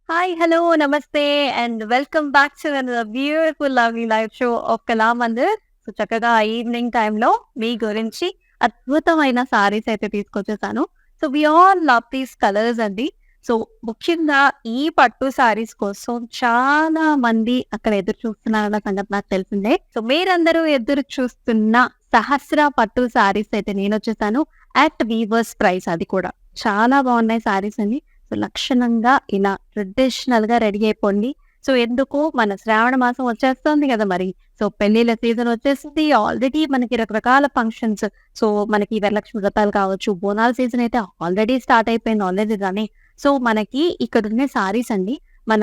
Hi, hello, namaste and welcome back to another beautiful lovely live show of Kalamandir. So చక్కగా evening టైంలో మీ గురించి అద్భుతమైన సారీస్ అయితే తీసుకొచ్చేసాను. So we all love these colours అండి. సో ముఖ్యంగా ఈ పట్టు సారీస్ కోసం చాలా మంది అక్కడ ఎదురు చూస్తున్నారన్న సంగతి నాకు తెలిసిందే. సో మీరందరూ ఎదురు చూస్తున్న సహస్ర పట్టు సారీస్ అయితే నేను వచ్చేసాను అట్ వీవర్స్ ప్రైస్. అది కూడా చాలా బాగున్నాయి సారీస్ అండి. సో లక్షణంగా ఇలా ట్రెడిషనల్‌గా రెడీ అయిపోండి. సో ఎందుకు మన శ్రావణ మాసం వచ్చేస్తుంది గదా మరి. సో పెళ్ళిళ్ళ సీజన్ వచ్చేసింది. ఆల్రెడీ మనకి రకరకాల ఫంక్షన్స్. సో మనకి వరలక్ష్మి వ్రతాలు కావచ్చు, బోనాల సీజన్ అయితే ఆల్రెడీ స్టార్ట్ అయిపోయింది ఆల్రెడీ రన్నింగ్. సో మనకి ఇక్కడున్న సారీస్ అండి మన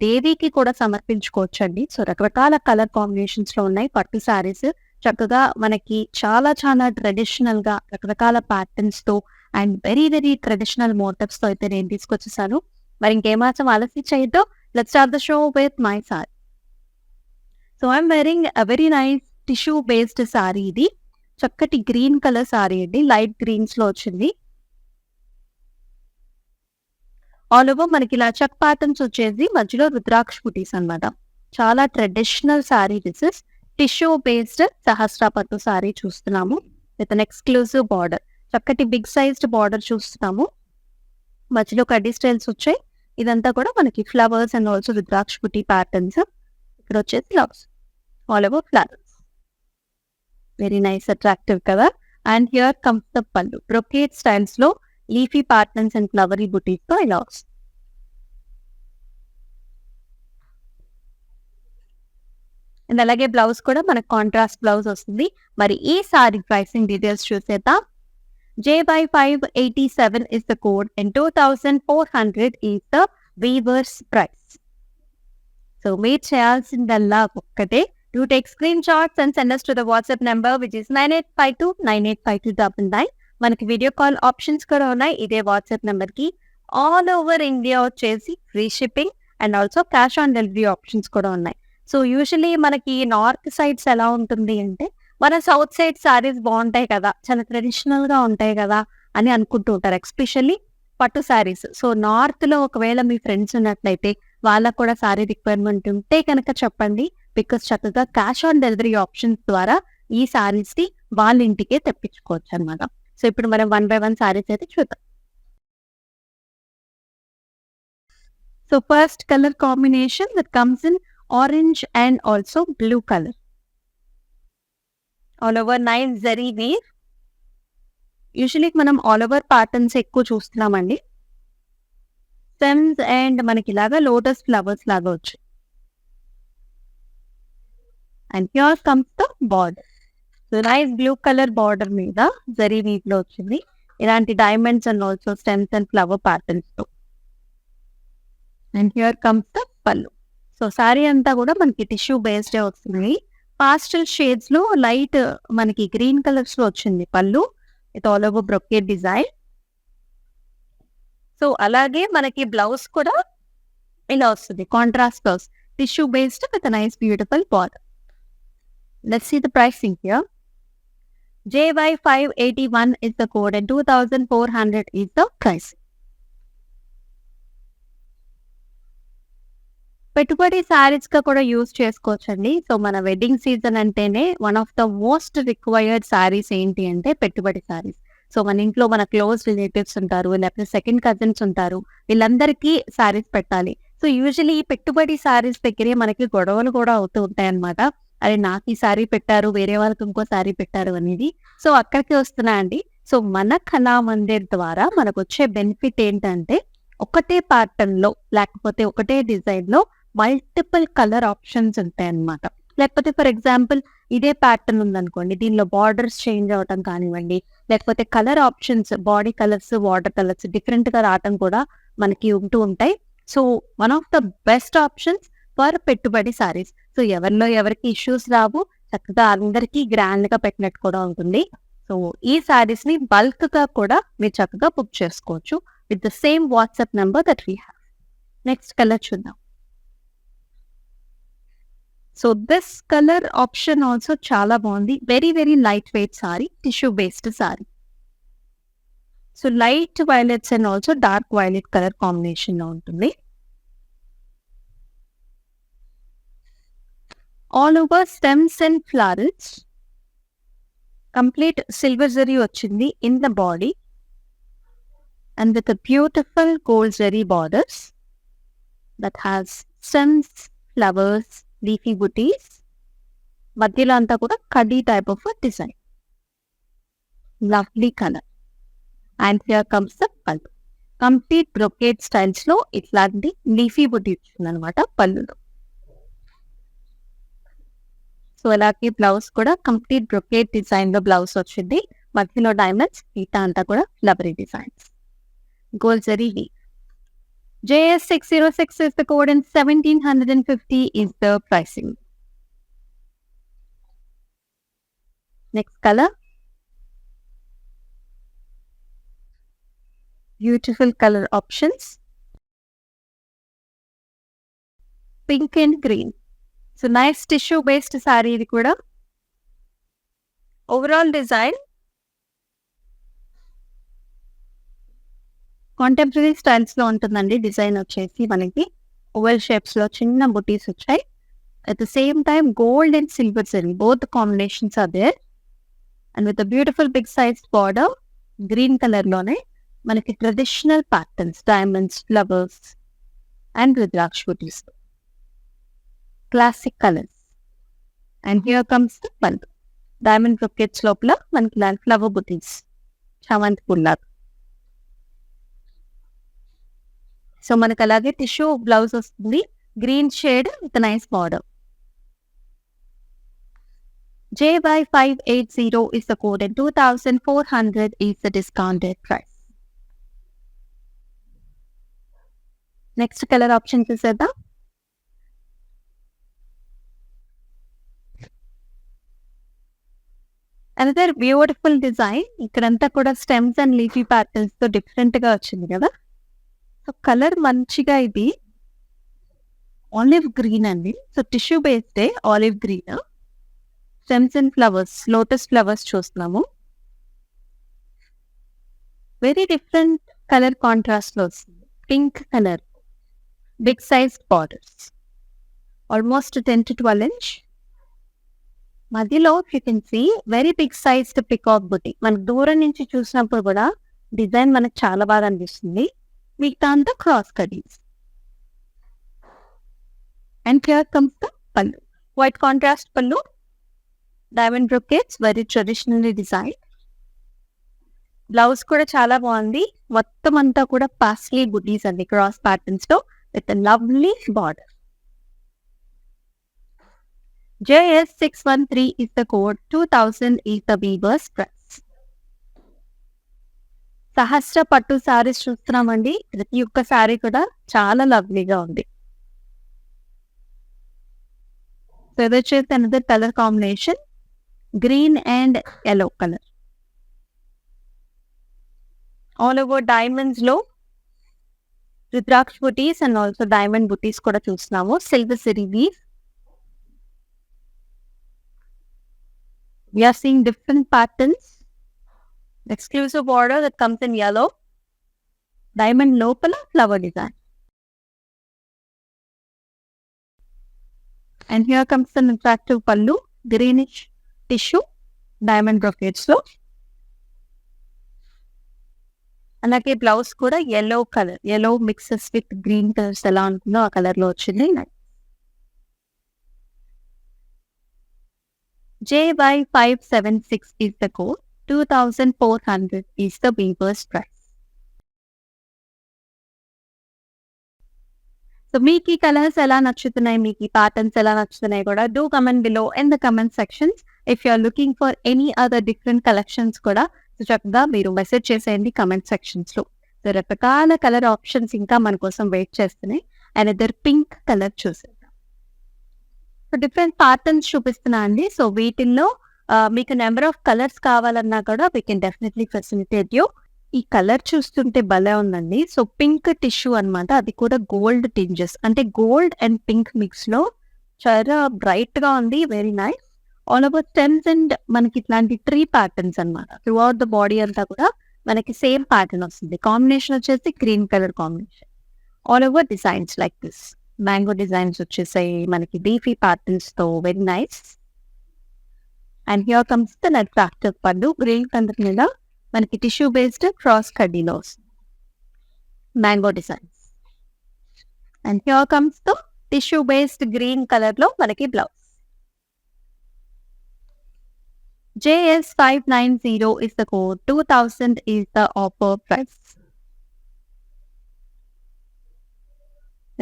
దేవికి కూడా సమర్పించుకోవచ్చండి. సో రకరకాల కలర్ కాంబినేషన్స్‌లో ఉన్నాయి పట్టు సారీస్. చక్కగా మనకి చాలా చాలా ట్రెడిషనల్‌గా రకరకాల ప్యాటర్న్స్‌తో అండ్ వెరీ వెరీ ట్రెడిషనల్ మోటివ్స్‌తో అయితే నేను తీసుకొచ్చేసాను. మరి ఇంకేమాత్రం ఆలస్యం చేయొద్దు. Let's start the show with my sorry. So I'm wearing a very nice tissue based sorry ఇది. చక్కటి గ్రీన్ కలర్ సారీ అండి. లైట్ గ్రీన్స్‌లో వచ్చింది. ఆల్ ఓవర్ మనకి ఇలా చెక్ ప్యాటర్న్స్ వచ్చేసి మధ్యలో రుద్రాక్ష బుటీస్ అన్నమాట. చాలా traditional saree this is. Tissue based సహస్ర పట్టు సారీ చూస్తున్నాము. With an exclusive border. చక్కటి బిగ్ సైజ్డ్ బార్డర్ చూస్తున్నాము. మధ్యలో కడ్డీ స్టైల్స్ వచ్చాయి. ఇదంతా కూడా మనకి flowers and also rudraksha buti patterns. ఇక్కడ వచ్చేసి flowers. All over flowers. Very nice attractive కదా! అండ్ హియర్ కమ్స్ ద పల్లు. బ్రొకేడ్ స్టైల్స్ లో లీఫీ ప్యాటర్న్స్ అండ్ ఫ్లవరీ బుటీస్ తో ఇలా వస్తుంది. అండ్ అలాగే బ్లౌజ్ కూడా మనకు కాంట్రాస్ట్ బ్లౌజ్ వస్తుంది. మరి ఈ సారీ ప్రైసింగ్ డీటెయిల్స్ చూసేద్దాం. JY587 is the code and 2400 is the weaver's price. So మీరు చేయాల్సిందల్లా ఒక్కటే. Do take screenshots and send us to the WhatsApp number which is 9852985299. మనకి వీడియో కాల్ ఆప్షన్స్ కూడా ఉన్నాయి ఇదే వాట్సాప్ నెంబర్ కి. ఆల్ ఓవర్ ఇండియా వచ్చేసి free shipping and also cash on delivery options కూడా ఉన్నాయి. సో యూజువల్లీ మనకి నార్త్ సైడ్స్ ఎలా ఉంటుంది అంటే మన సౌత్ సైడ్ సారీస్ బాగుంటాయి కదా, చాలా ట్రెడిషనల్ గా ఉంటాయి కదా అని అనుకుంటూ ఉంటారు. ఎస్పెషల్లీ పట్టు సారీస్. సో నార్త్ లో ఒకవేళ మీ ఫ్రెండ్స్ ఉన్నట్లయితే వాళ్ళకు కూడా సారీ రిక్వైర్మెంట్ ఉంటే కనుక చెప్పండి. బికాస్ చక్కగా క్యాష్ ఆన్ డెలివరీ ఆప్షన్స్ ద్వారా ఈ సారీస్ ని వాళ్ళ ఇంటికే తెప్పించుకోవచ్చు అనమాట. సో ఇప్పుడు మనం 1 by 1 సారీస్ అయితే చూద్దాం. So first colour combination that comes in orange and also blue colour. All over 9 zari weave. Usually మనం ఆల్ ఓవర్ ప్యాటర్న్స్ ఎక్కువ చూస్తున్నామండి. స్టెమ్స్ అండ్ మనకి ఇలాగా లోటస్ ఫ్లవర్స్ లాగా వచ్చాయి. And here comes the border. So nice blue colour border మీద zari weave లో వచ్చింది. ఇలాంటి diamonds and also stems and flower patterns తో. అండ్ హియర్ కమ్స్ ద పల్లు. సో సారీ అంతా కూడా మనకి టిష్యూ బేస్డ్ వస్తుంది. పాస్టల్ షేడ్స్ లో లైట్ మనకి గ్రీన్ కలర్స్ లో వచ్చింది పల్లు. With all over brocade design. So అలాగే మనకి బ్లౌజ్ కూడా ఇలా వస్తుంది. Contrast blouse. Tissue based with nice beautiful border. Let's see the pricing here. JY581 is the code and 2400 is the price. పెట్టుబడి సారీస్ గా కూడా యూజ్ చేసుకోవచ్చండి. సో మన వెడ్డింగ్ సీజన్ అంటేనే one of the most required saris ఏంటి అంటే పెట్టుబడి సారీస్. సో మన ఇంట్లో మన క్లోజ్ రిలేటివ్స్ ఉంటారు, లేకపోతే సెకండ్ కజిన్స్ ఉంటారు, వీళ్ళందరికీ సారీస్ పెట్టాలి. సో యూజువల్లీ ఈ పెట్టుబడి సారీస్ దగ్గరే మనకి గొడవలు కూడా అవుతూ ఉంటాయి అన్నమాట. అరే నాకు ఈ సారీ పెట్టారు, వేరే వాళ్ళకి ఇంకో సారీ పెట్టారు అనేది. సో అక్కడికి వస్తున్నా అండి. సో మన కళామందిర్ ద్వారా మనకు వచ్చే బెనిఫిట్ ఏంటంటే ఒకటే ప్యాటర్న్ లో లేకపోతే ఒకటే డిజైన్ లో మల్టిపుల్ కలర్ ఆప్షన్స్ ఉంటాయి అన్నమాట. లేకపోతే ఫర్ ఎగ్జాంపుల్ ఇదే ప్యాటర్న్ ఉందనుకోండి, దీనిలో బార్డర్స్ చేంజ్ అవటం కానివ్వండి, లేకపోతే colour options body colours water colours different గా రావటం కూడా మనకి ఉంటూ ఉంటాయి. So one of the best options for పెట్టుబడి సారీస్. సో ఎవరిలో ఎవరికి ఇష్యూస్ రావు, చక్కగా అందరికీ గ్రాండ్ గా పెట్టినట్టు కూడా ఉంటుంది. సో ఈ సారీస్ ని బల్క్ గా కూడా మీరు చక్కగా బుక్ చేసుకోవచ్చు with the same WhatsApp number that we have. Next colour చూద్దాం. So this colour option also చాలా బాగుంది. Very very light weight saree, tissue based saree. So light violets and also dark violet colour combination లో ఉంటుంది. All over stems and flowers. Complete silver zari వచ్చింది in the body and with beautiful gold zari borders that has stems, flowers, leafy బుటీస్. మధ్యలో అంతా కూడా కడ్డీ type of design. Lovely colour. And here comes the పళ్ళు. Complete brocade styles లో ఇట్లాంటి leafy బుటీ వచ్చింది అనమాట పళ్ళులో. సో అలాగే బ్లౌజ్ కూడా కంప్లీట్ బ్రొకేట్ డిజైన్ లో బ్లౌజ్ వచ్చింది. మధ్యలో డైమండ్స్, మిగతా అంతా కూడా flowery designs. Gold zari weave. JS606 is the code and 1750 is the pricing. Next color. Beautiful color options. Pink and green. So nice tissue based saree ఇది కూడా. Overall design contemporary styles లో ఉంటుందండి. Design వచ్చేసి మనకి oval shapes లో చిన్న బుటీస్ వచ్చాయి. At the same time gold and silver zari both combinations are there and with beautiful big size border. Green colour లోనే మనకి traditional patterns, diamonds, flowers and rudraksha బుటీస్. Classic colours. And here comes the pallu. Diamond brocades లోపల మనకి ఇలాంటి flower బుటీస్, చామంతి పుల్లాలు. So మనకు అలాగే tissue blouse వస్తుంది. Green shade with nice border. JY580 is the code and 2400 is the discounted price. Next color option చూసేద్దాం. Another beautiful design. ఇక్కడంతా కూడా స్టెమ్స్ అండ్ లీఫీ ప్యాటర్న్స్ తో డిఫరెంట్ గా వచ్చింది కదా. సో కలర్ మంచిగా ఇది ఆలివ్ గ్రీన్ అండి. So tissue based olive green. Stems and flowers, lotus flowers చూస్తున్నాము. వెరీ డిఫరెంట్ కలర్ కాంట్రాస్ట్ లో వస్తుంది. Pink colour, big size borders, almost 10 to 12 inch. మధ్యలో you can see very big size peacock buti. మనకు దూరం నుంచి చూసినప్పుడు కూడా డిజైన్ మనకు చాలా బాగా అనిపిస్తుంది. మిగతా అంతా cross cuttings. And here comes the పళ్ళు. వైట్ కాంట్రాస్ట్ పళ్ళు, diamond బ్రొకెట్స్, very traditionally design. Blouse కూడా చాలా బాగుంది. మొత్తం అంతా కూడా పాస్లీ బుటీస్ అండి, క్రాస్ ప్యాటర్న్స్ తో with lovely border. JS613 is the code, 2000 is the weaver's price. సహస్ర పట్టు సారీస్ చూస్తున్నామండి. ప్రతి ఒక్క సారీ కూడా చాలా లవ్లీగా ఉంది. సో ఇది వచ్చేసి another colour combination, green and yellow colour. All over diamonds లో రుద్రాక్ష బుటీస్ అండ్ ఆల్సో డైమండ్ బుటీస్ కూడా చూస్తున్నాము. Silver zari weave. We are seeing different patterns. Exclusive border that comes in yellow. Diamond lopala flower design. And here comes an attractive pallu, greenish tissue, diamond brocades lo. అలాగే blouse కూడా yellow color, yellow mixes with green colors ఎలా ఉంటుందో ఆ colour లో వచ్చింది. JY576 is the code, 2400 is the weaver's price. So మీకు ఈ colours ఎలా నచ్చుతున్నాయి, మీకు ఈ ప్యాటర్న్స్ ఎలా నచ్చుతున్నాయి కూడా do comment below in the comment sections. If you are looking for any other different collections కూడా సో చక్కగా మీరు మెసేజ్ చేసేయండి కమెంట్ సెక్షన్స్ లో. సో రకరకాల కలర్ ఆప్షన్స్ ఇంకా మన కోసం వెయిట్ చేస్తున్నాయి. అండ్ ఇద్దరు పింక్ కలర్ చూసేద్దాం. సో డిఫరెంట్ ప్యాటర్న్స్ చూపిస్తున్నా అండి. సో వీటిల్లో మీకు నెంబర్ ఆఫ్ కలర్స్ కావాలన్నా కూడా we can definitely facilitate you. ఈ కలర్ చూస్తుంటే భలే ఉందండి. సో పింక్ టిష్యూ అన్నమాట, అది కూడా గోల్డ్ టింజెస్, అంటే గోల్డ్ అండ్ పింక్ మిక్స్ లో చాలా బ్రైట్ గా ఉంది. Very nice. All over stems and మనకి ఇట్లాంటి ట్రీ ప్యాటర్న్స్ అన్నమాట. త్రూ అవుట్ ద బాడీ అంతా కూడా మనకి సేమ్ ప్యాటర్న్ వస్తుంది. కాంబినేషన్ వచ్చేసి green colour combination. All over designs like this. Mango designs వచ్చేసాయి మనకి లీఫీ ప్యాటర్న్స్ తో, very nice. And here comes the attractive pallu green colour మీద మనకి టిష్యూ బేస్డ్ క్రాస్ కడ్డీలో mango designs. And here comes the tissue based green colour లో మనకి blouse. JS590 is the code, 2000 is the offer price.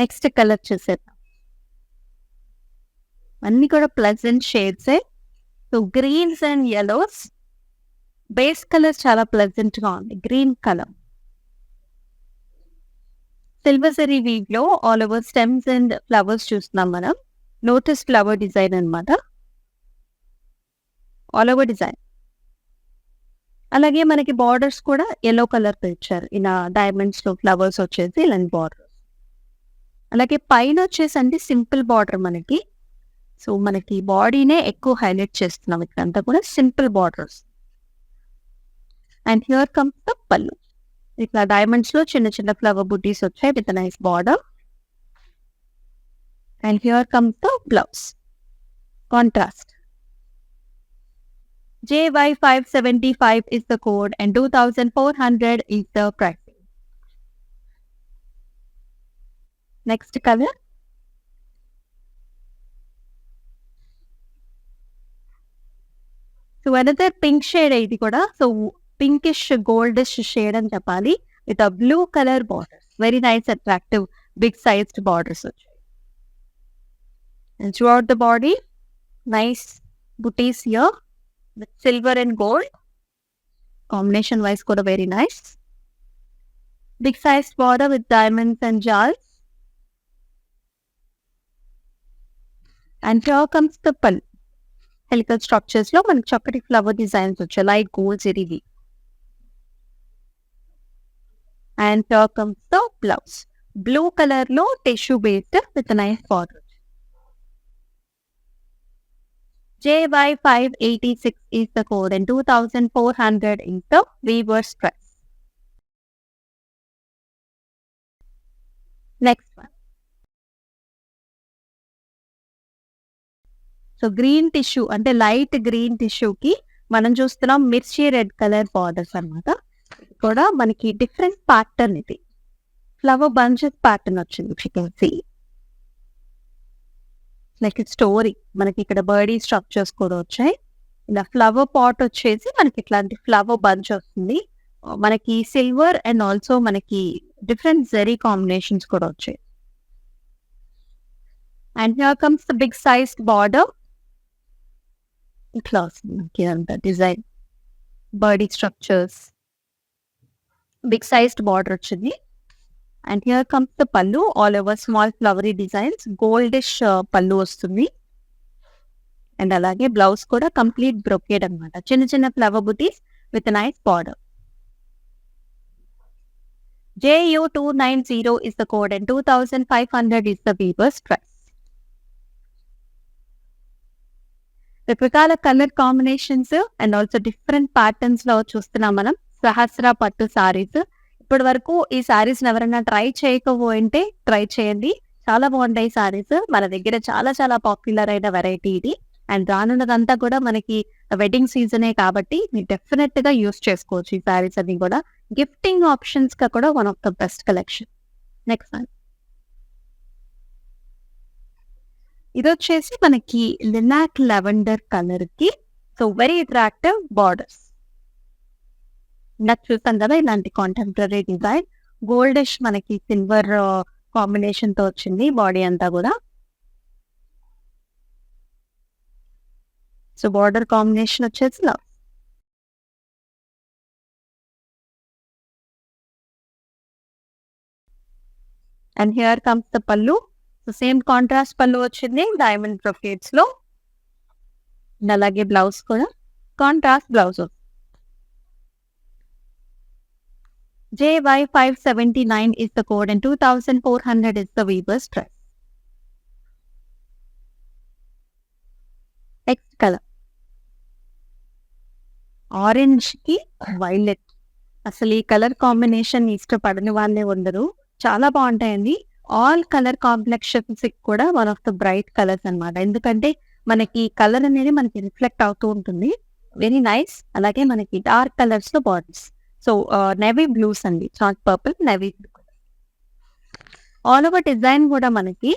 Next colour చూసేద్దాం. అన్ని కూడా pleasant shades. So greens and yellows. Base colour చాలా pleasant గా ఉంది, green colour. Silver zari weave లో all over stems and flowers చూస్తున్నాం మనం. లోటస్ ఫ్లవర్ డిజైన్ అన్నమాట, ఆల్ ఓవర్ డిజైన్. అలాగే మనకి బార్డర్స్ కూడా ఎల్లో కలర్ తో ఇచ్చారు, ఇలా డైమండ్స్ లో ఫ్లవర్స్ వచ్చేసి ఇలాంటి బార్డర్. అలాగే పైన వచ్చేసండి సింపుల్ బార్డర్ మనకి. సో మనకి బాడీనే ఎక్కువ హైలైట్ చేస్తున్నాం, ఇక్కడంతా కూడా simple borders. And here comes the పళ్ళు. ఇట్లా డైమండ్స్ లో చిన్న చిన్న ఫ్లవర్ బుటీస్ వచ్చాయి with nice border. And here comes the blouse, contrast. JY575 is the code and 2400 is the price. Next color. So another pink shade ఇది కూడా. So pinkish goldish shade అని చెప్పాలి, with a blue color borders. Very nice, attractive, big sized borders వచ్చాయి. And throughout the body, nice booties here with silver and gold. Combination wise కూడా very nice. Big sized border with diamonds and jewels. And here comes the pallu. Helical structures లో మనకి చక్కటి flower designs వచ్చాయి, light gold zari. And here comes the blouse. Blue colour లో tissue based with nice border. JY586 is the code and 2400 is the weaver's price. Next one. So green tissue అంటే light green టిష్యూకి మనం చూస్తున్నాం మిర్చి red colour borders అన్నమాట. కూడా మనకి different pattern, ఇది ఫ్లవర్ బంచెస్ ప్యాటర్న్ వచ్చింది. You can see like story. మనకి ఇక్కడ బర్డీ స్ట్రక్చర్స్ కూడా వచ్చాయి. ఇలా ఫ్లవర్ పాట్ వచ్చేసి మనకి ఇట్లాంటి ఫ్లవర్ బంచ్ వస్తుంది. మనకి సిల్వర్ అండ్ ఆల్సో మనకి డిఫరెంట్ జరీ కాంబినేషన్స్ కూడా వచ్చాయి. And here comes the big sized border. ఇట్లా వస్తుంది మనకి అంత design, birdy structures, big sized border వచ్చింది. And here comes the pallu, all over small flowery designs, goldish pallu వస్తుంది. అండ్ అలాగే బ్లౌజ్ కూడా కంప్లీట్ బ్రొకేడ్ అనమాట, చిన్న చిన్న flower buttis with nice border. JU290 is the code and 2500 is the weaver's price. రకరకాల colour combinations and also different patterns లో చూస్తున్నాం మనం సహస్ర పట్టు సారీస్. ఇప్పటి వరకు ఈ సారీస్ ఎవరైనా ట్రై చేయకపోయింటే ట్రై చేయండి, చాలా బాగుంటాయి సారీస్. మన దగ్గర చాలా చాలా పాపులర్ అయిన వెరైటీ ఇది. అండ్ రానున్నదంతా కూడా మనకి వెడ్డింగ్ సీజనే కాబట్టి మీరు డెఫినెట్ గా యూస్ చేసుకోవచ్చు ఈ సారీస్ అన్ని కూడా. గిఫ్టింగ్ ఆప్షన్స్ గా కూడా one of the best collection. Next one, ఇది వచ్చేసి మనకి లినాక్ లెవెండర్ కలర్ కి సో వెరీ అట్రాక్టివ్ బార్డర్స్. నాకు చూస్తాం కదా ఇలాంటి కాంటెంపరీ డిజైన్, గోల్డిష్ మనకి సిల్వర్ కాంబినేషన్ తో వచ్చింది బాడీ అంతా కూడా. సో బార్డర్ కాంబినేషన్ వచ్చేసి love. And here comes the పళ్ళు. సో సేమ్ కాంట్రాస్ట్ పళ్ళు వచ్చింది డైమండ్ బ్రొకేట్స్ లో. అలాగే బ్లౌజ్ కూడా contrast blouse. JY579 is the code and 2400 is the weaver's price. Next color, orange కి వైలెట్. అసలు ఈ కలర్ కాంబినేషన్ ఇష్టపడని వాళ్ళే ఉండరు, చాలా బాగుంటాయండి. ఆల్ కలర్ కాంప్లెక్షన్స్ కూడా one of the bright colours అన్నమాట. ఎందుకంటే మనకి కలర్ అనేది మనకి రిఫ్లెక్ట్ అవుతూ ఉంటుంది. Very nice. అలాగే మనకి డార్క్ కలర్స్ లో బార్డర్స్. సో నేవీ బ్లూస్ అండి, not purple, navy blue. All over design కూడా మనకి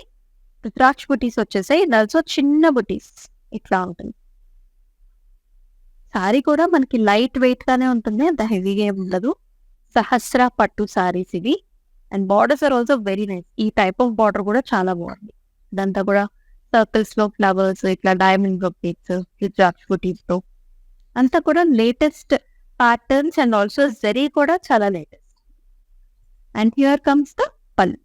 రుద్రాక్ష బుటీస్ వచ్చేసాయి. ఆల్సో చిన్న బుటీస్ ఇట్లా ఉంటుంది. సారీ కూడా మనకి లైట్ వెయిట్ గానే ఉంటుంది, అంత హెవీగా ఏమి ఉండదు. సహస్ర పట్టు సారీస్ ఇవి. And borders are also very nice. ఈ టైప్ ఆఫ్ బార్డర్ కూడా చాలా బాగుంది. ఇదంతా కూడా సర్కిల్స్ లో ఫ్లవర్స్, ఇట్లా డైమండ్ బ్రొకేట్స్, రుద్రాక్ష బుటీస్ తో అంతా కూడా latest patterns. And also zari కూడా చాలా latest. And here comes the పళ్ళు.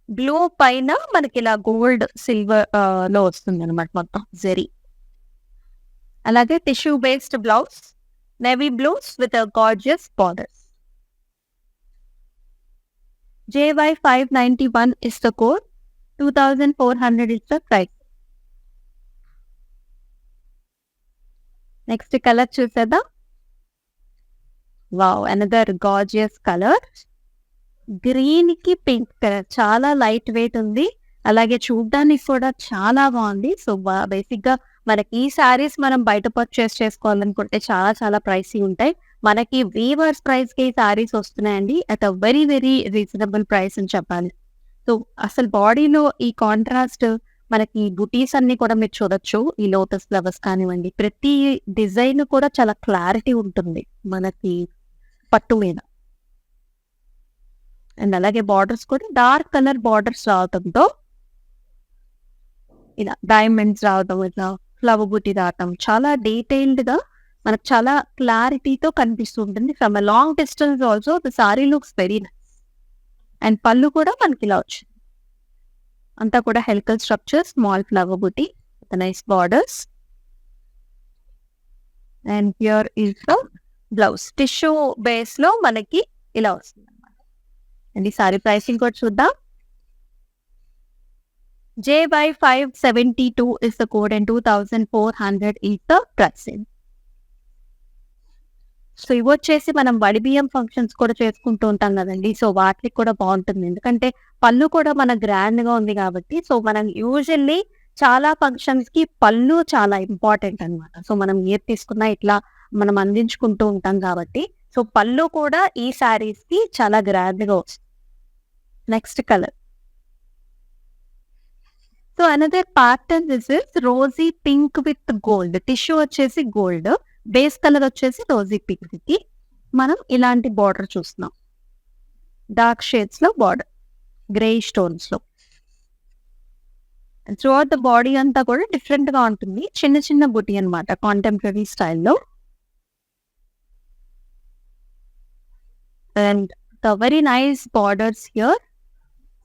బ్లూ పైన మనకి ఇలా గోల్డ్ సిల్వర్ లో వస్తుంది అనమాట మొత్తం జరీ. అలాగే tissue based blouse, navy blues with gorgeous borders. JY591 is the code, 2400 is the price. Next colour చూసేద్దాం. Wow, another gorgeous colour. Green కి పింక్ కలర్, చాలా లైట్ వెయిట్ ఉంది. అలాగే చూడడానికి కూడా చాలా బాగుంది. సో బేసిక్ గా మనకి ఈ సారీస్ మనం బయట పర్చేస్ చేసుకోవాలనుకుంటే చాలా చాలా ప్రైసీ ఉంటాయి. మనకి వీవర్స్ ప్రైస్ కి సారీస్ వస్తున్నాయండి at a very very reasonable price అని చెప్పాలి. సో అసలు బాడీలో ఈ కాంట్రాస్ట్ మనకి బుటీస్ అన్ని కూడా మీరు చూడొచ్చు. ఈ లోటస్ ఫ్లవర్స్ కానివ్వండి, ప్రతి డిజైన్ కూడా చాలా క్లారిటీ ఉంటుంది మనకి పట్టు మీద. అండ్ అలాగే బార్డర్స్ కూడా డార్క్ కలర్ బార్డర్స్ రావడంతో ఇలా డైమండ్స్ రావడం, ఇట్లా ఫ్లవర్ బుటీ రావటం, చాలా డీటెయిల్డ్ గా మనకు చాలా క్లారిటీతో కనిపిస్తూ ఉంటుంది. From a long distance also the sorry looks very nice. And పళ్ళు కూడా మనకి ఇలా వచ్చింది. అంతా కూడా helical structure, small flower buti with nice borders. And here is the blouse. Tissue base లో మనకి ఇలా వస్తుంది అనమాట. అండ్ ఈ సారీ ప్రైసింగ్ కూడా చూద్దాం. JY572 is the code and 2400 is the pricing. So ఇవి వచ్చేసి మనం వడిబియ్యం ఫంక్షన్స్ కూడా చేసుకుంటూ ఉంటాం కదండి. సో వాటికి కూడా బాగుంటుంది, ఎందుకంటే పళ్ళు కూడా మన గ్రాండ్ గా ఉంది కాబట్టి. సో మనం యూజువల్లీ చాలా ఫంక్షన్స్ కి పళ్ళు చాలా ఇంపార్టెంట్ అనమాట. సో మనం ఏది తీసుకున్నా ఇట్లా మనం అందించుకుంటూ ఉంటాం కాబట్టి. సో పళ్ళు కూడా ఈ శారీస్ కి చాలా గ్రాండ్ గా వస్తుంది. Next colour. So another pattern this is rosy pink with gold. Tissue వచ్చేసి గోల్డ్, బేస్ కలర్ వచ్చేసి రోజీ పింక్ కి మనం ఇలాంటి బార్డర్ చూస్తున్నాం. డార్క్ షేడ్స్ లో బార్డర్, గ్రే స్టోన్స్ లో. త్రూఅవుట్ ద బాడీ అంతా కూడా డిఫరెంట్ గా ఉంటుంది. చిన్న చిన్న బుటీ అనమాట, కాంటెంపరీ స్టైల్లో. And the very nice borders here,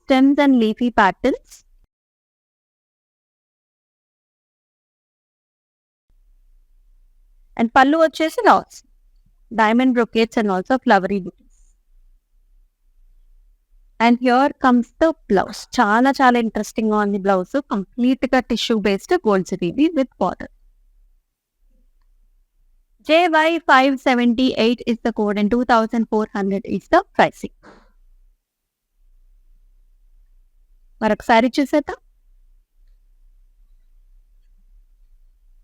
stems and leafy patterns. And pallu వచ్చేసి lots diamond brocades and also flowery బుటీస్. And here comes the blouse. చాలా చాలా ఇంట్రెస్టింగ్ గా ఉంది బ్లౌజ్. కంప్లీట్ గా tissue based gold zari with border. JY578 is the code and 2400 is the pricing. మరొకసారి చూసేద్దాం.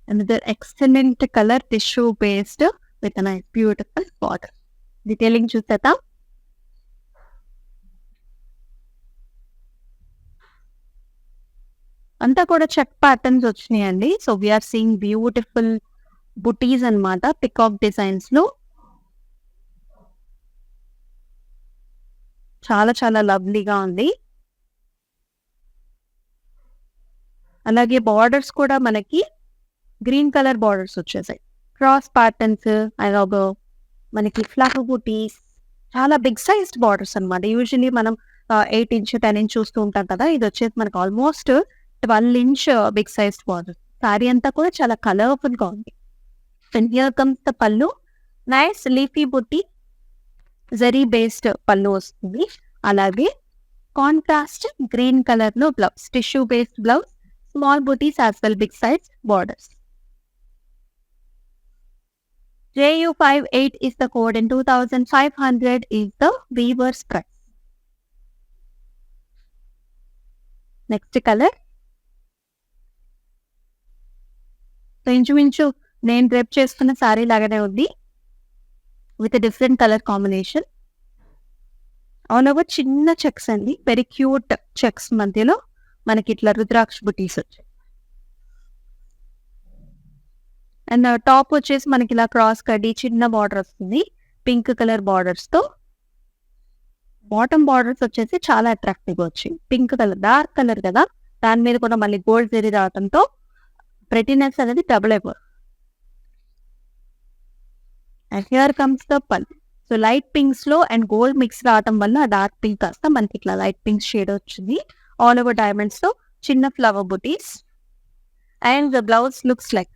Another excellent color, tissue based with a nice beautiful border. Detailing చూసేద్దాం. అంతా కూడా చెక్ ప్యాటర్న్స్ వచ్చినాయండి. సో వీఆర్ సీయింగ్ బ్యూటిఫుల్ బుటీస్ అన్నమాట, peacock designs లో. చాలా చాలా లవ్లీగా ఉంది. అలాగే బార్డర్స్ కూడా మనకి గ్రీన్ కలర్ బార్డర్స్ వచ్చేసాయి. క్రాస్ ప్యాటర్న్స్, అలాగే మనకి ఫ్లవర్ బుటీస్, చాలా బిగ్ సైజ్డ్ బార్డర్స్ అనమాట. యూజువలీ మనం 8 ఇంచ్ 10 ఇంచ్ చూస్తూ ఉంటాం కదా. ఇది వచ్చేసి మనకి almost 12 inch big sized border. Saree అంతా కూడా చాలా కలర్ఫుల్ గా ఉంది. And here comes the pallu. Nice leafy బుటీ, జరీ బేస్డ్ పళ్ళు వస్తుంది. అలాగే కాంట్రాస్ట్ గ్రీన్ కలర్ లో blouse, tissue based blouse, small బుటీస్ as well big size borders. JU58 is the code and 2500 is the weaver's price. Next colour. So ఇంచుమించు నేను drape చేసుకున్న sorry లాగానే ఉంది with different colour combination. All over చిన్న checks అండి, very cute checks మధ్యలో మనకి ఇట్లా రుద్రాక్ష బుటీస్ వచ్చాయి. అండ్ టాప్ వచ్చేసి మనకి ఇలా క్రాస్ కడ్డీ చిన్న బార్డర్ వస్తుంది పింక్ కలర్ బార్డర్స్ తో. బాటమ్ బార్డర్స్ వచ్చేసి చాలా అట్రాక్టివ్ గా వచ్చాయి, పింక్ కలర్ డార్క్ కలర్ కదా, దాని మీద కూడా మళ్ళీ గోల్డ్ జరీ రావడంతో ప్రెటీనెస్ అనేది డబుల్ అయిపోతుంది. అండ్ హియర్ కమ్స్ ద పల్లు. సో లైట్ పింక్స్ లో అండ్ గోల్డ్ మిక్స్ రావడం వల్ల డార్క్ పింక్ కాస్త మనకి ఇట్లా లైట్ పింక్ షేడ్ వచ్చింది. ఆల్ ఓవర్ డైమండ్స్ తో చిన్న flower buttis. And the blouse looks like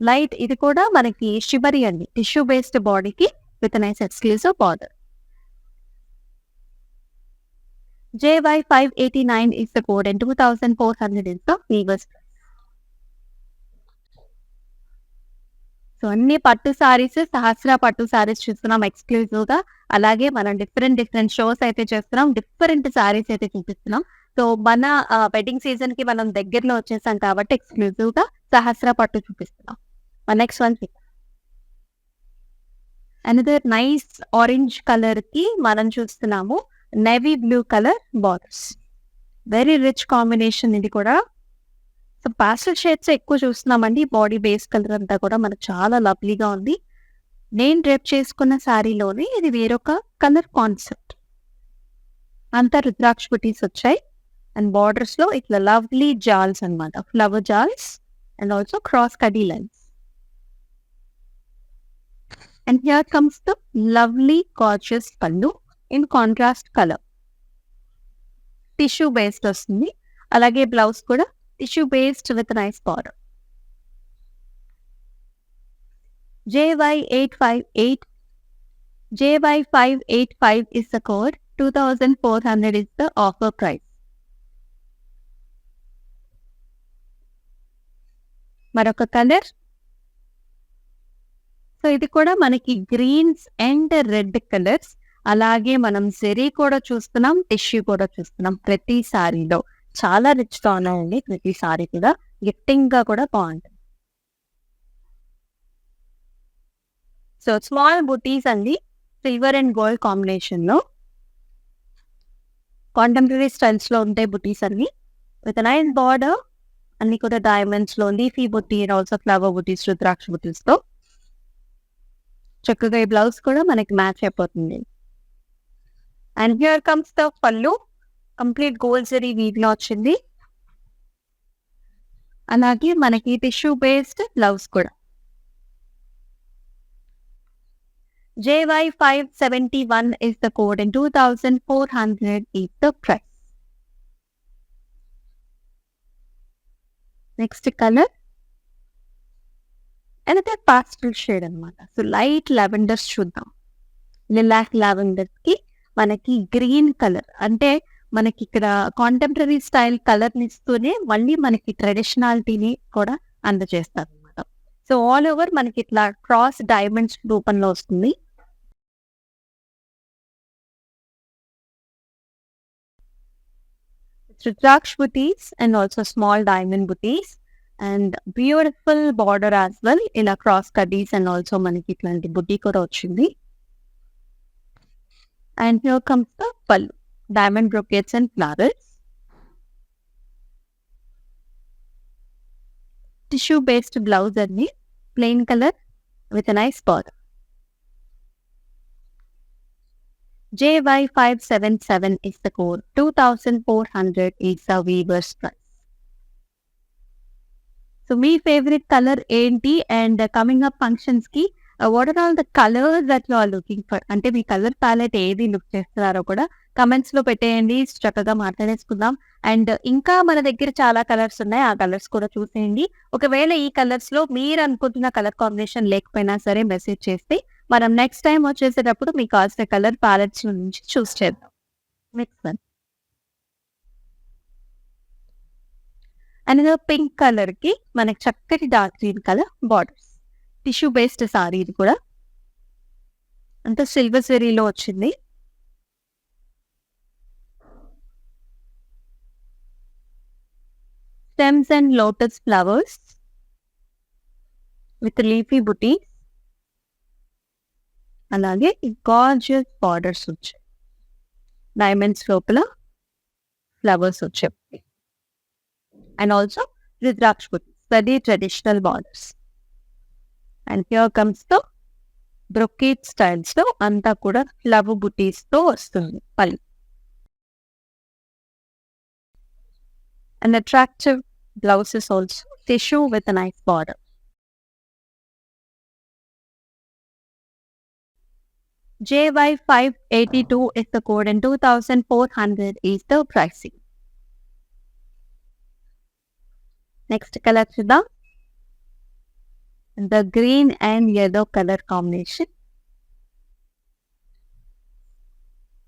light, ఇది కూడా మనకి షిబరి అండి, టిష్యూ బేస్డ్ బాడీకి with nice exclusive border. JY589 is the code and 2400 is the weavers price. So అన్ని పట్టు సారీస్, సహస్ర పట్టు సారీస్ చూస్తున్నాం ఎక్స్క్లూజివ్ గా. అలాగే మనం డిఫరెంట్ షోస్ అయితే చేస్తున్నాం, డిఫరెంట్ సారీస్ అయితే చూపిస్తున్నాం. సో మన వెడ్డింగ్ సీజన్ కి మనం దగ్గరలో వచ్చేసాం కాబట్టి ఎక్స్క్లూజివ్ గా సహస్ర పట్టు చూపిస్తున్నాం. Next one another nice orange colour కి మనం చూస్తున్నాము navy blue colour borders, very rich combination ఇది కూడా. సో పాస్టల్ షేడ్స్ ఎక్కువ చూస్తున్నామండి, బాడీ బేస్ కలర్ అంతా కూడా మనకు చాలా లవ్లీగా ఉంది. నేను డ్రెప్ చేసుకున్న శారీలోనే ఇది వేరొక కలర్ కాన్సెప్ట్. అంతా రుద్రాక్ష బుటీస్ వచ్చాయి అండ్ బార్డర్స్ లో ఇట్లా లవ్లీ జాల్స్ అన్నమాట, ఫ్లవర్ జాల్స్ అండ్ ఆల్సో క్రాస్ కడీ lines. And here comes the lovely gorgeous pallu in contrast colour, tissue based వస్తుంది. అలాగే బ్లౌజ్ కూడా tissue based with nice border. JY585 is the code, 2400 is the offer price. మరొక colour. So ఇది కూడా మనకి Greens and red colours, అలాగే మనం జెరీ కూడా చూస్తున్నాం, టిష్యూ కూడా చూస్తున్నాం ప్రతి సారీలో. చాలా రిచ్ గా ఉన్నాయండి ప్రతి సారీ కూడా, గిఫ్టింగ్ గా కూడా బాగుంటుంది. సో స్మాల్ బుటీస్ అండి, సిల్వర్ అండ్ గోల్డ్ కాంబినేషన్ లో కాంటెంపరీ స్టైల్స్ లో ఉంటాయి బుటీస్ అన్ని విత్ నైస్ బార్డర్. అన్ని కూడా డైమండ్స్ లో leafy buti and also flower బుటీస్, రుద్రాక్ష బుటీస్ తో చక్కగా ఈ బ్లౌజ్ కూడా మనకి మ్యాచ్ అయిపోతుంది. అండ్ హియర్ కమ్స్ ద పల్లు, కంప్లీట్ గోల్డ్ జరీ వీవ్ లో వచ్చింది. అలాగే మనకి టిష్యూ బేస్డ్ బ్లౌజ్ కూడా. JY571 is the code and 2400 is the price. Next colour another pastel shade అన్నమాట. సో లైట్ లావెండర్స్ చూద్దాం. లిలాక్ లావెండర్ కి మనకి గ్రీన్ కలర్, అంటే మనకి ఇక్కడ కాంటెంపరీ స్టైల్ కలర్ ఇస్తూనే మళ్ళీ మనకి ట్రెడిషనాలిటీని కూడా అందజేస్తారు అనమాట. సో ఆల్ ఓవర్ మనకి ఇట్లా క్రాస్ డైమండ్స్ రూపంలో వస్తుంది. రుద్రాక్ష బుటీస్ అండ్ ఆల్సో స్మాల్ డైమండ్ బుటీస్ and beautiful border as well. ఇలా క్రాస్ కడ్డీస్ అండ్ ఆల్సో మనకి ఇట్లాంటి బుటీ కూడా వచ్చింది. And here comes the pallu, diamond brocades and flowers. Tissue based blouse అండి, plain colour with nice border. JY577 is the code, 2400 is the weaver's price. So మీ favourite colour ఏంటి? అండ్ కమింగ్ అప్ ఫంక్షన్స్ కి what are all the colours that you are looking for? అంటే మీ colour palette ఏది look చేస్తున్నారో కూడా comments లో పెట్టేయండి, చక్కగా మాట్లాడేసుకుందాం. అండ్ ఇంకా మన దగ్గర చాలా కలర్స్ ఉన్నాయి, ఆ కలర్స్ కూడా చూసేయండి. ఒకవేళ ఈ కలర్స్ లో మీరు అనుకుంటున్న కలర్ కాంబినేషన్ లేకపోయినా సరే మెసేజ్ చేస్తే మనం నెక్స్ట్ టైం వచ్చేసేటప్పుడు మీకు కావాల్సిన కలర్ ప్యాలెట్స్ నుంచి చూస్ చేద్దాం. Next one another pink colour కి మనకి చక్కటి dark green colour borders, tissue based sorry. ఇది కూడా అంత సిల్వర్ జరీలో వచ్చింది. Stems and lotus flowers with leafy బుటీ. అలాగే గార్జియస్ బార్డర్స్ వచ్చాయి. డైమండ్స్ లోపల ఫ్లవర్స్ వచ్చాయి. And also rudraksha buti, very traditional borders. And here comes తో బ్రొకేట్ స్టైల్స్ లో అంతా కూడా ఫ్లవర్ బుటీస్ తో వస్తుంది పల్లి. An attractive blouse is also tissue with a nice border. JY582 is the code and 2400 is the pricing. Next color chuddam. The green and yellow color combination.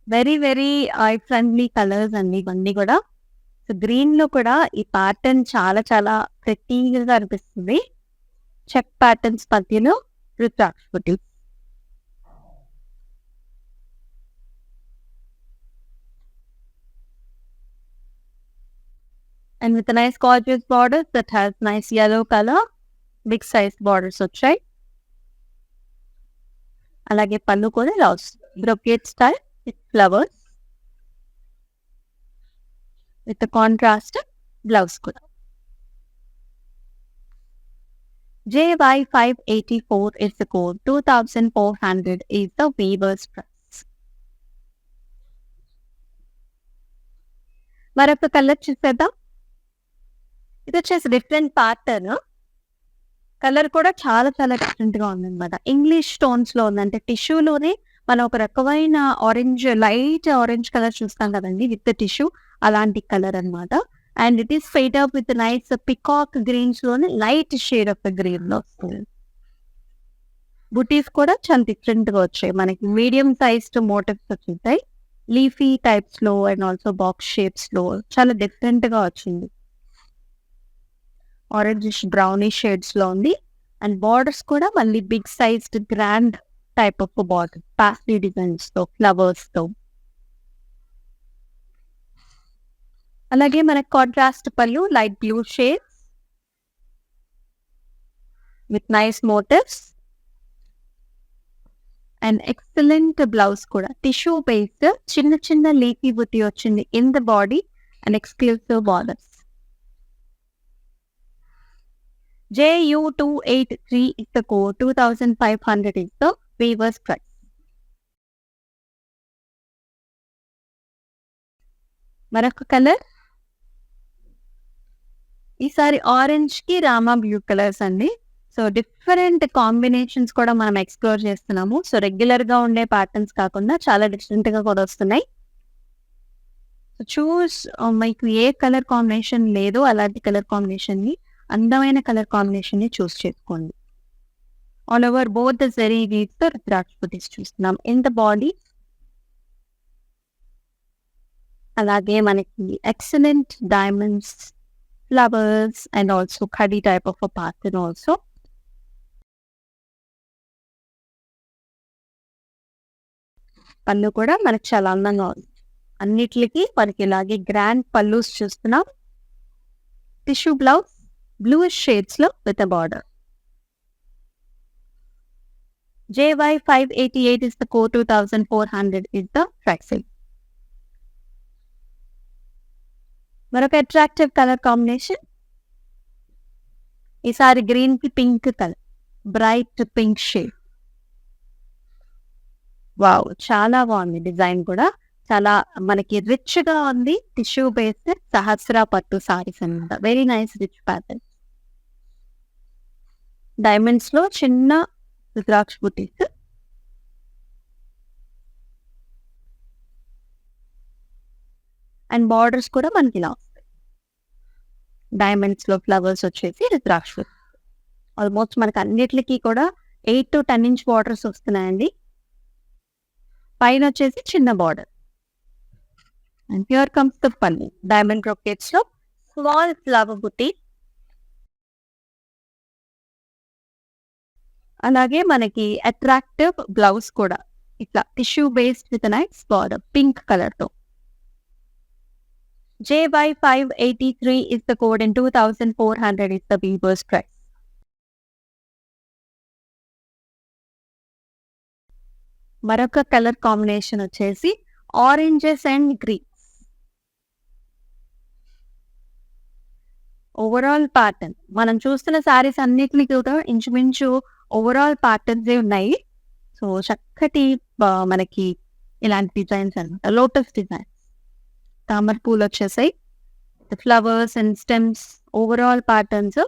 Very eye friendly colors and ఇవన్నీ కూడా. So green లో కూడా ఈ pattern చాలా చాలా ప్రత్యేకంగా అనిపిస్తుంది. Check patterns మధ్యలో రుద్రాక్ష బుటీ. And with a nice gorgeous border that has nice yellow color, big size borders వచ్చాయి. అలాగే పళ్ళు కూడా ఇలా వస్తుంది. Brocade style with flowers with the contrast blouse kuda. JY584 is the code. 2400 is the weaver's price. మరొక colour చూసేద్దాం. ఇది వచ్చేసి డిఫరెంట్ ప్యాటర్న్. కలర్ కూడా చాలా చాలా డిఫరెంట్ గా ఉందన్నమాట. ఇంగ్లీష్ టోన్స్ లో ఉంది. అంటే టిష్యూలోనే మనం ఒక రకమైన ఆరెంజ్, లైట్ ఆరెంజ్ కలర్ చూస్తాం కదండి విత్ టిష్యూ, అలాంటి కలర్ అన్నమాట. And it is fade up with nice peacock greens లోనే లైట్ షేడ్ ఆఫ్ గ్రీన్ లో వస్తుంది. బుటీస్ కూడా చాలా డిఫరెంట్ గా వచ్చాయి. మనకి మీడియం సైజ్డ్ మోటివ్స్ వచ్చేసాయి. లీఫీ టైప్స్ లో అండ్ ఆల్సో బాక్స్ షేప్స్ లో చాలా డిఫరెంట్ గా వచ్చింది. ఆరెంజిష్ బ్రౌనిష్ షేడ్స్ లో ఉంది. అండ్ బార్డర్స్ కూడా మళ్ళీ big sized grand type of border, paisley designs తో, ఫ్లవర్స్ తో. అలాగే మనకు contrast pallu light blue shades with nice motifs. And excellent blouse కూడా టిష్యూ బేస్డ్ చిన్న చిన్న లీఫీ బుటీ వచ్చింది in the body and exclusive borders. JU283 is the code. 2500 is the weaver's price. మరొక colour ఈసారి ఆరెంజ్ కి రామా బ్లూ కలర్స్ అండి. So different combinations కూడా మనం ఎక్స్ప్లోర్ చేస్తున్నాము. సో రెగ్యులర్ గా ఉండే ప్యాటర్న్స్ కాకుండా చాలా డిఫరెంట్ గా కూడా వస్తున్నాయి. సో చూస్ మీకు ఏ కలర్ కాంబినేషన్ లేదో అలాంటి కలర్ కాంబినేషన్ ని, అందమైన కలర్ కాంబినేషన్ ని చూస్ చేసుకోండి. All over both the zari weaves తో రుద్రాక్ష బుటీస్ చూస్తున్నాం ఇన్ ద బాడీ. అలాగే మనకి excellent diamonds, flowers and also khadi type of a pattern also. Pallu కూడా మనకి చాలా అందంగా ఉంది. అన్నిటికి మనకి ఇలాగే గ్రాండ్ పళ్ళుస్ చూస్తున్నాం. టిష్యూ బ్లౌజ్ బ్లూయిష్ షేడ్స్ లో with a border. JY588 is the code. 2400 is the pricing. మరొక అట్రాక్టివ్ కలర్ కాంబినేషన్. ఈసారి గ్రీన్ కి pink colour, bright pink shade. Wow, చాలా బాగుంది. డిజైన్ కూడా చాలా మనకి రిచ్ గా ఉంది. టిష్యూ బేస్డ్ సహస్ర పట్టు సారీస్ అన్నమాట. Very nice rich pattern. Diamonds లో చిన్న రుద్రాక్ష బుటీస్. అండ్ బార్డర్స్ కూడా మనకి ఇలా వస్తాయి. డైమండ్స్ లో ఫ్లవర్స్ వచ్చేసి రుద్రాక్ష బుటీ. ఆల్మోస్ట్ మనకి అన్నిటికీ కూడా 8 to 10 inch బార్డర్స్ వస్తున్నాయండి. పైన వచ్చేసి చిన్న border. And here comes the పల్లి. డైమండ్ బ్రొకేట్స్ లో స్మాల్ ఫ్లవర్ బుటీ. అలాగే మనకి అట్రాక్టివ్ బ్లౌజ్ కూడా ఇట్లా tissue based with nice border pink colour తో. JY583 is the code and 2400 is the weaver's price. మరొక కలర్ కాంబినేషన్ వచ్చేసి oranges and greens. Overall pattern మనం చూస్తున్న సారీస్ అన్నిటికీ కూడా ఇంచుమించు ఓవరాల్ ప్యాటర్న్స్ ఉన్నాయి. సో చక్కటి మనకి ఇలాంటి డిజైన్స్ అనమాట. లోటస్ డిజైన్స్, తామర పూలు వచ్చేసాయి, flowers and stems, overall patterns.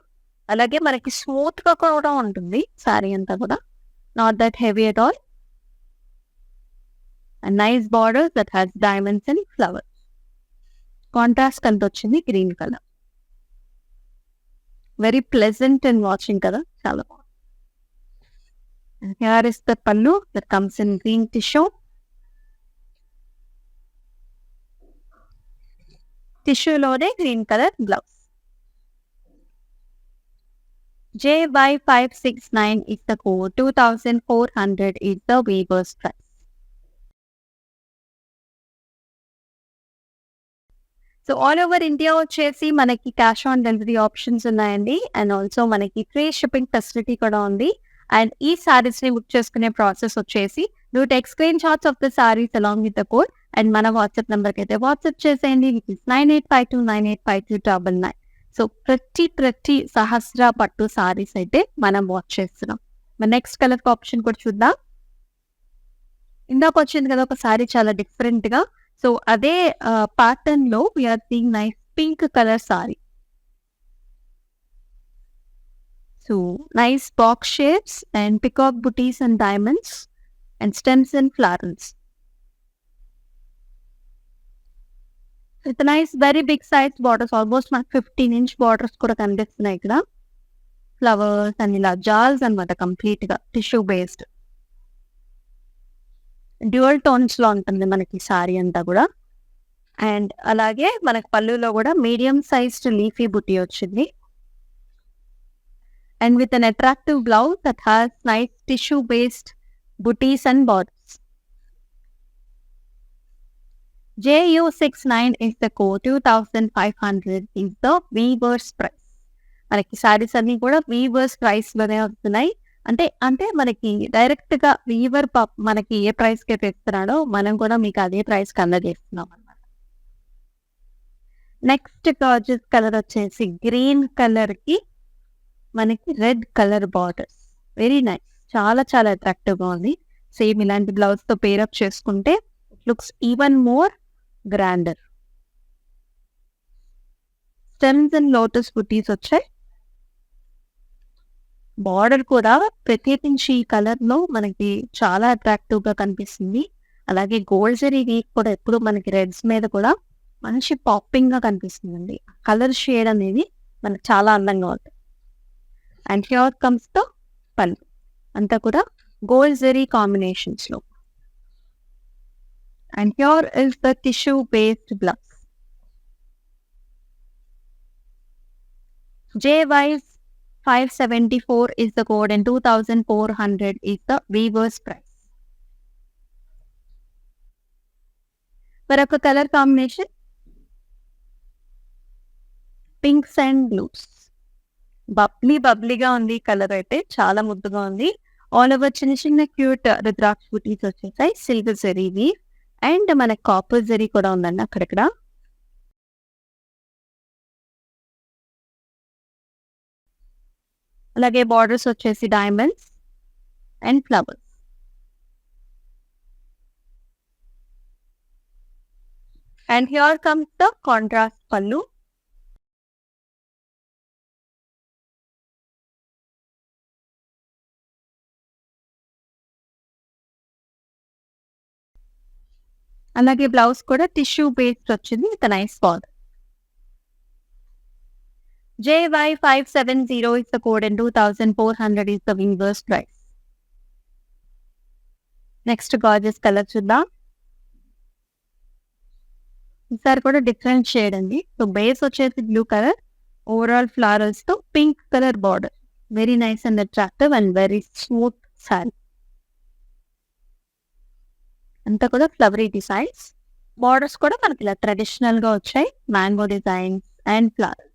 అలాగే మనకి స్మూత్ గా కూడా ఉంటుంది సారీ అంతా కూడా, not that heavy at all. A nice border that has diamonds and flowers. Contrast కంత వచ్చింది green colour. Very pleasant and watching కదా, చాలా బాగుంది. And here is the pallu that comes in green tissue. Tissue లోనే green colour blouse. JY569 is the code. 2400 is the weaver's price. So all over India వచ్చేసి మనకి cash on delivery options ఉన్నాయండి. And also మనకి free shipping facility కూడా ఉంది. And ఈ సారీస్ ని book చేసుకునే ప్రాసెస్ వచ్చేసి do take screen shots of the saris along with the code and మన వాట్సాప్ నెంబర్కి అయితే వాట్సాప్ చేసేయండి, విచ్ ఇస్ 9852985299. సో ప్రతి సహస్ర పట్టు సారీస్ అయితే మనం వాచ్ చేస్తున్నాం. మన నెక్స్ట్ కలర్ ఆప్షన్ కూడా చూద్దాం. ఇందాక వచ్చింది కదా ఒక సారీ చాలా డిఫరెంట్ గా. సో అదే ప్యాటర్న్ లో we're seeing nice pink colour saree. So nice box shapes and peacock బుటీస్ and diamonds and stems and flowers. With nice very big size borders, almost మనకు 15-inch బార్డర్స్ కూడా కనిపిస్తున్నాయి ఇక్కడ. Flowers and ఇలా జాల్స్ అనమాట, complete గా tissue based. Dual tones లో ఉంటుంది మనకి సారీ అంతా కూడా. అండ్ అలాగే మనకి పళ్ళులో కూడా మీడియం సైజ్డ్ లీఫీ బుటీ వచ్చింది. And with an attractive blouse that has nice tissue based బుటీస్ and borders. JU69 is the code. 2500 is the weaver's price. మనకి సారీస్ అన్ని కూడా వీవర్స్ ప్రైస్ లోనే వస్తున్నాయి. అంటే మనకి డైరెక్ట్ గా వీవర్ మనకి ఏ ప్రైస్ కి తెస్తున్నాడో మనం కూడా మీకు అదే ప్రైస్ కి అందజేస్తున్నాం అనమాట. నెక్స్ట్ గార్జియస్ కలర్ వచ్చేసి గ్రీన్ కలర్ కి మనకి red colour borders. Very nice, చాలా చాలా అట్రాక్టివ్ గా ఉంది. సేమ్ ఇలాంటి బ్లౌజ్ తో పేరప్ చేసుకుంటే it looks even more grander. Stems and lotus బుటీస్ వచ్చాయి. బార్డర్ కూడా ప్రత్యేకించి ఈ కలర్ లో మనకి చాలా అట్రాక్టివ్ గా కనిపిస్తుంది. అలాగే గోల్డ్ జరీ వీక్ కూడా ఎప్పుడు మనకి రెడ్స్ మీద కూడా మంచి పాపింగ్ గా కనిపిస్తుందండి. కలర్ షేడ్ అనేది మనకు చాలా అందంగా ఉంటుంది. అండ్ హియర్ కమ్స్ ద పళ్ళు, అంతా కూడా గోల్డ్ జరీ కాంబినేషన్స్ లో. And here is the tissue based blouse. JY574 is the code and 2400 is the weaver's price. మరొక colour combination pinks and blues. బబ్లీగా ఉంది కలర్ అయితే, చాలా ముద్దుగా ఉంది. ఆల్ ఓవర్ చిన్న చిన్న క్యూట్ రుద్రాక్ష బుటీస్ వచ్చేసాయి. సిల్వర్ జరీ వీవ్ అండ్ మనకి కాపర్ జరీ కూడా ఉందండి అక్కడక్కడ. అలాగే బార్డర్స్ వచ్చేసి diamonds and flowers. And here comes the contrast పళ్ళు. అలాగే బ్లౌజ్ కూడా టిష్యూ బేస్డ్ వచ్చింది with nice border. JY570 is the code and 2400 is the weaver's price. Next gorgeous colour చూద్దాం. ఈసారి కూడా డిఫరెంట్ షేడ్ అండి. సో బేస్ వచ్చేసి బ్లూ కలర్, ఓవరాల్ ఫ్లవర్స్ తో pink colour border. Very nice and attractive and very smooth sorry. అంతా కూడా flowery designs. Borders కూడా మనకి ఇలా ట్రెడిషనల్ గా వచ్చాయి. Mango designs and flowers.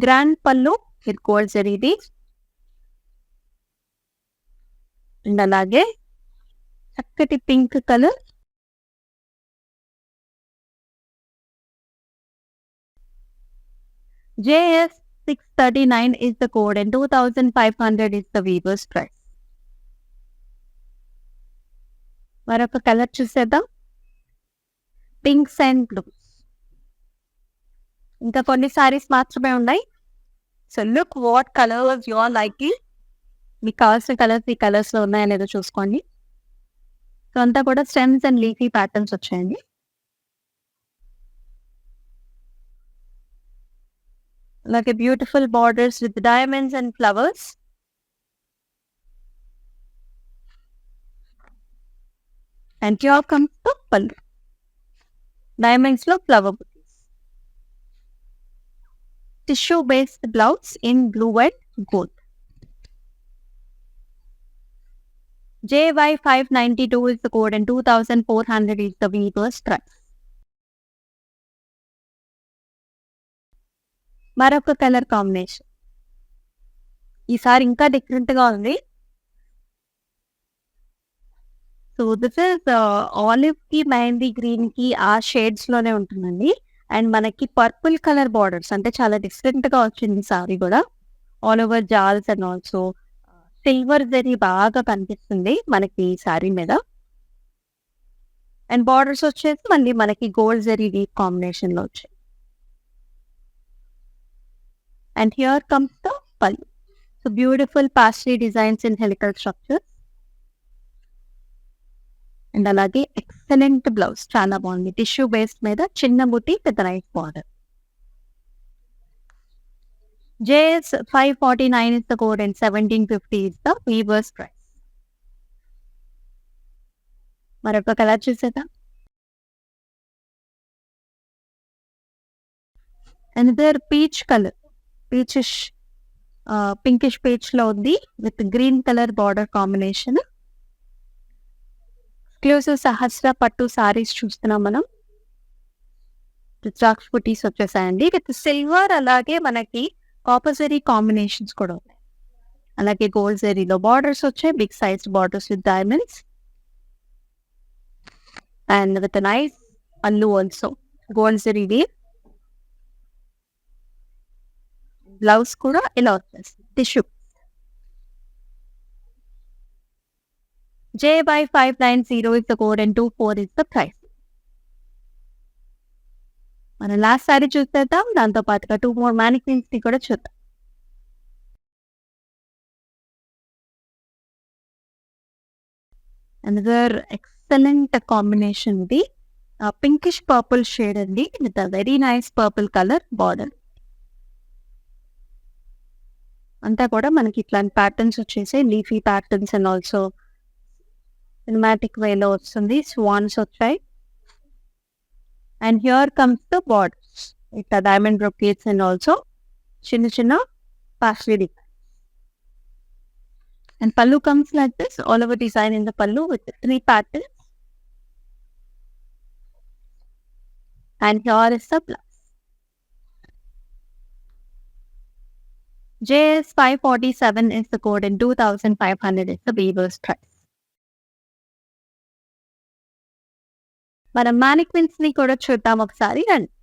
Grand పళ్ళు విత్ గోల్డ్ జరీది. అండ్ అలాగే చక్కటి pink colour. JS639 is the code and 2500 is the weaver's price. మరొక కలర్ చూసేద్దాం. Pinks and blues. ఇంకా కొన్ని సారీస్ మాత్రమే ఉన్నాయి. So look what colours you are liking. మీకు కావాల్సిన కలర్స్ ఈ కలర్స్ లో ఉన్నాయనేదో చూసుకోండి. సో అంతా కూడా స్టెమ్స్ అండ్ లీఫీ ప్యాటర్న్స్ వచ్చాయండి. అలాగే beautiful borders with diamonds and flowers. And here comes the pallu. Diamonds లో flower buttis. Tissue based blouse in blue and gold. JY592 is the code and 2400 is the weaver's price. మరొక colour combination. ఈసారి ఇంకా different గా ఉంది. So this is olive కి mehndi green కి ఆ shades లోనే ఉంటుందండి. అండ్ మనకి పర్పుల్ కలర్ బార్డర్స్, అంటే చాలా డిఫరెంట్ గా వచ్చింది సారీ కూడా. ఆల్ ఓవర్ జాల్స్ అండ్ ఆల్సో సిల్వర్ జరీ బాగా కనిపిస్తుంది మనకి ఈ సారీ మీద. అండ్ బార్డర్స్ వచ్చేసి మళ్ళీ మనకి గోల్డ్ జరీ వీవ్ కాంబినేషన్ లో వచ్చాయి. And here comes the pallu. So beautiful pastry designs in helical structures. And alage excellent blouse. Chala bagundi. Tissue based meda chinna booty with nice border. JS549 is the code and 1750 is the weaver's price. మరొక colour చూసేద్దాం. Another peach color. Peachish pinkish peach లో ఉంది with green colour border combination. Exclusive Sahasra పట్టు సారీస్ చూస్తున్నాం మనం. రుద్రాక్ష బుటీస్ వచ్చేసాయండి with silver. అలాగే మనకి copper zari combinations కూడా ఉన్నాయి. అలాగే గోల్డ్ జరీలో బార్డర్స్ వచ్చాయి, big size borders with diamonds and with nice pallu also gold zari weave. Blouse కూడా ఇలా వచ్చేస్తుంది tissue. JY590 is the code and 24 is the price. మనం లాస్ట్ సారీ చూసేద్దాం. దాంతో పాటుగా 2 more mannequins ని కూడా చూద్దాం. Another excellent combination ఇది పింకిష్ పర్పుల్ షేడ్ అండి with a very nice purple colour border. అంతా కూడా మనకి ఇట్లాంటి ప్యాటర్న్స్ వచ్చేసి leafy patterns and also cinematic వేలో వస్తుంది. స్వాన్స్ వచ్చాయి. And here comes the borders ఇట్లా డైమండ్ బ్రొకేట్స్ అండ్ ఆల్సో చిన్న చిన్న paisley design. And pallu comes like this, all over design in the pallu with 3 patterns. And here is the blouse. JS547 is the code and 2500 is the weaver's price. మనం mannequins ని కూడా చూద్దాం ఒకసారి రండి.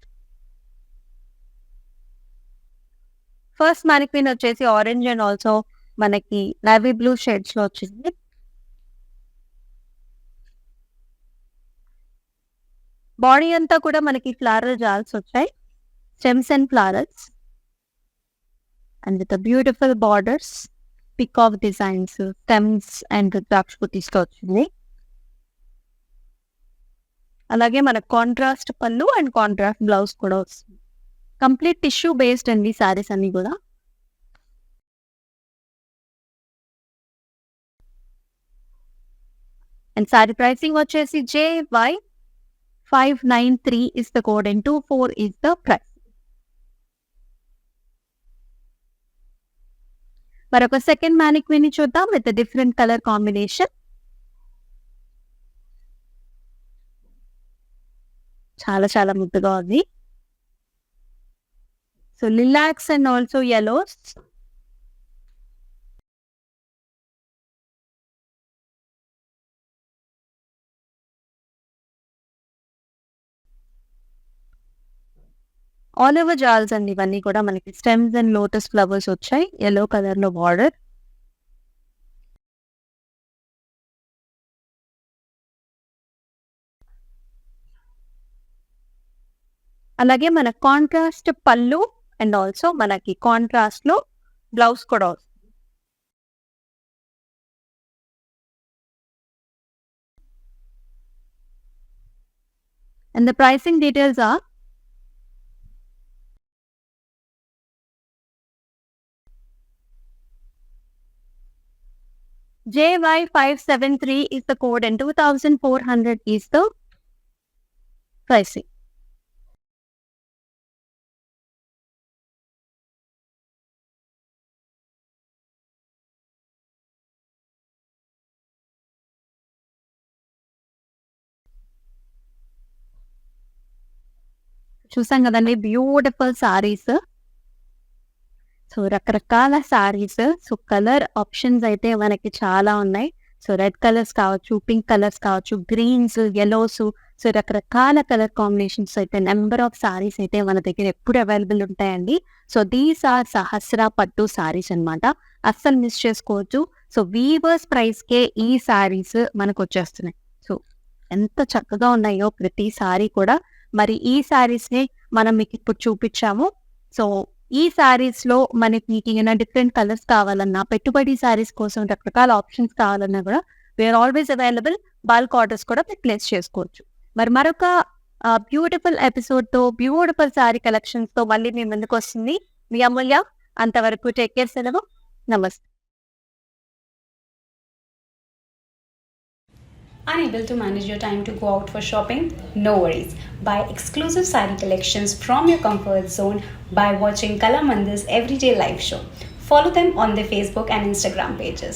First mannequin వచ్చేసి orange and also మనకి navy blue shades లో వచ్చింది. బాడీ అంతా కూడా మనకి ఫ్లారల్ జాల్స్ వచ్చాయి, stems and florals. And with the beautiful borders, peacock designs, stems and రుద్రాక్ష బుటీస్తో వచ్చింది. అలాగే మన కాంట్రాస్ట్ పళ్ళు అండ్ కాంట్రాస్ట్ బ్లౌజ్ కూడా వస్తుంది. కంప్లీట్ టిష్యూ బేస్డ్ అండి సారీస్ అన్ని కూడా. అండ్ సారీ ప్రైసింగ్ వచ్చేసి JY593 is the code and 24 is the price. మరొక సెకండ్ mannequin ని చూద్దాం విత్ డిఫరెంట్ కలర్ కాంబినేషన్. చాలా చాలా ముద్దుగా ఉంది. So lilacs and also yellows. Olive జాల్స్ అండి ఇవన్నీ కూడా మనకి స్టెమ్స్ అండ్ లోటస్ ఫ్లవర్స్ వచ్చాయి. యెల్లో కలర్‌లో బార్డర్. అలాగే మన కాంట్రాస్ట్ పళ్ళు అండ్ ఆల్సో మనకి కాంట్రాస్ట్‌లో బ్లౌజ్ కూడా వస్తుంది. And the pricing details are JY573 is the code and 2400 is the pricing. చూసాం కదండి బ్యూటిఫుల్ సారీస్. సో రకరకాల సారీస్. సో కలర్ ఆప్షన్స్ అయితే మనకి చాలా ఉన్నాయి. సో రెడ్ కలర్స్ కావచ్చు, పింక్ కలర్స్ కావచ్చు, గ్రీన్స్, యెల్లోస్. సో రకరకాల కలర్ కాంబినేషన్స్ అయితే నెంబర్ ఆఫ్ సారీస్ అయితే మన దగ్గర ఎప్పుడు అవైలబుల్ ఉంటాయండి. సో దీస్ ఆర్ సహస్ర పట్టు సారీస్ అన్నమాట. అస్సలు మిస్ చేసుకోవచ్చు. సో వీవర్స్ ప్రైస్కే ఈ సారీస్ మనకు వచ్చేస్తున్నాయి. సో ఎంత చక్కగా ఉన్నాయో ప్రతి సారీ కూడా. మరి ఈ సారీస్ని మనం మీకు ఇప్పుడు చూపించాము. సో ఈ సారీస్లో మనకి ఏమైనా డిఫరెంట్ కలర్స్ కావాలన్నా, పెట్టుబడి సారీస్ కోసం రకరకాల ఆప్షన్స్ కావాలన్నా కూడా we're always available. Bulk orders కూడా మీరు ప్లేస్ చేసుకోవచ్చు. మరి మరొక బ్యూటిఫుల్ ఎపిసోడ్తో, బ్యూటిఫుల్ సారీ కలెక్షన్స్తో మళ్ళీ మీ ముందుకు వస్తుంది మీ అమూల్య. అంతవరకు టేక్ కేర్. సెలవు. నమస్తే. Unable to manage your time to go out for shopping? No worries. Buy exclusive saree collections from your comfort zone by watching Kalamandir's everyday live show. Follow them on their Facebook and Instagram pages.